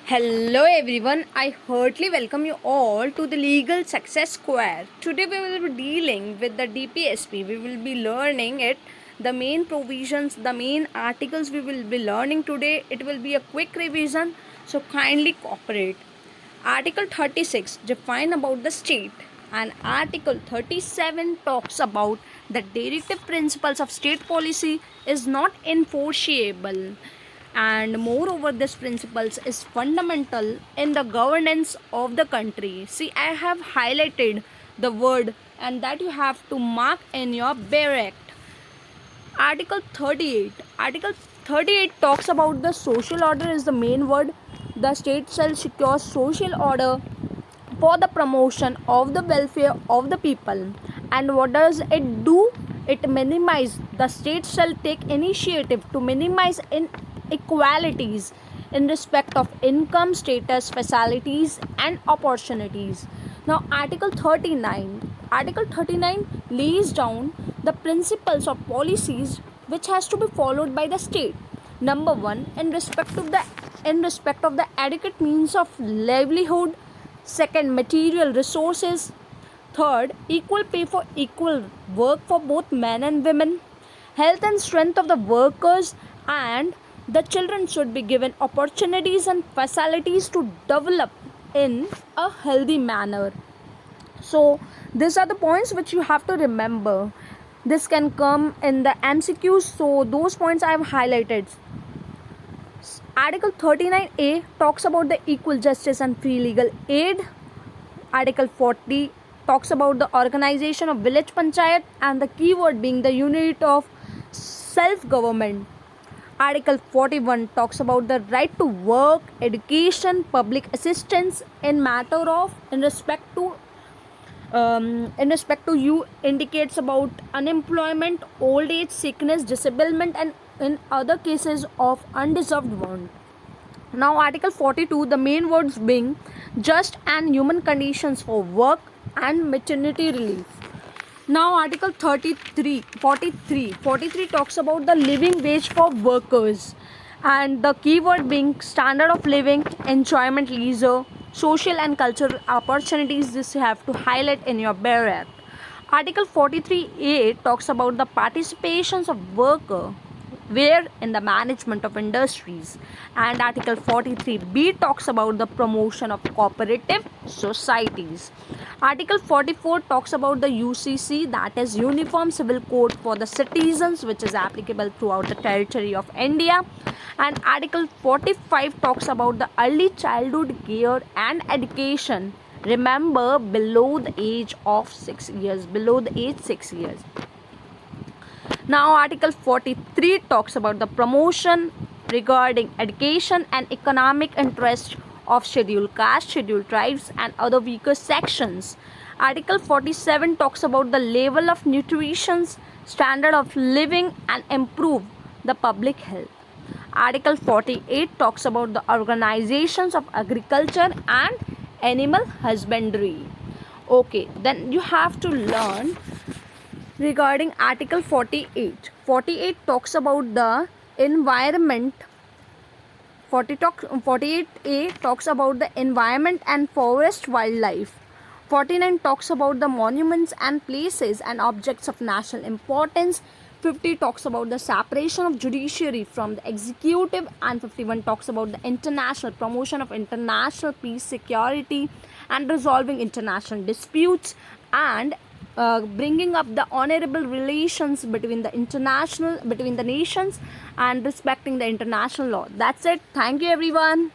Hello everyone, I heartily welcome you all to the Legal Success Square. Today we will be dealing with the DPSP. We will be learning it, the main provisions, the main articles we will be learning today. It will be a quick revision, so kindly cooperate. Article 36 define about the state, and Article 37 talks about the directive principles of state policy is not enforceable, and moreover this principles is fundamental in the governance of the country. See, I have highlighted the word and that you have to mark in your bare act. Article 38 talks about the social order is the main word. The state shall secure social order for the promotion of the welfare of the people. And what does it do? It minimize, the state shall take initiative to minimize inequalities in respect of income, status, facilities and opportunities. Now article 39 lays down the principles of policies which has to be followed by the state. Number 1, in respect of the adequate means of livelihood. Second, material resources. Third, equal pay for equal work for both men and women. Health and strength of the workers, and the children should be given opportunities and facilities to develop in a healthy manner. So these are the points which you have to remember. This can come in the MCQs, so those points I have highlighted. Article 39A talks about the equal justice and free legal aid. Article 40 talks about the organization of village panchayat, and the keyword being the unit of self-government. Article 41 talks about the right to work, education, public assistance in respect to you indicates about unemployment, old age, sickness, disablement, and in other cases of undeserved want. Now article 42, the main words being just and human conditions for work and maternity relief. Now article 43 talks about the living wage for workers, and the keyword being standard of living, enjoyment, leisure, social and cultural opportunities. This you have to highlight in your bare act. Article 43A talks about the participations of worker where in the management of industries, and article 43B talks about the promotion of cooperative societies. Article 44 talks about the UCC, that is Uniform Civil Code for the citizens, which is applicable throughout the territory of India. And article 45 talks about the early childhood care and education, remember below the age 6 years. Now article 43 talks about the promotion regarding education and economic interest of scheduled caste, scheduled tribes and other weaker sections. Article 47 talks about the level of nutrition, standard of living and improve the public health. Article 48 talks about the organizations of agriculture and animal husbandry. Okay, then you have to learn regarding article 48. 48 talks about the environment. 48A talks about the environment and forest wildlife. 49 talks about the monuments and places and objects of national importance. 50 talks about the separation of judiciary from the executive, and 51 talks about the international promotion of international peace, security and resolving international disputes, and bringing up the honorable relations between the nations and respecting the international law. That's it. Thank you everyone.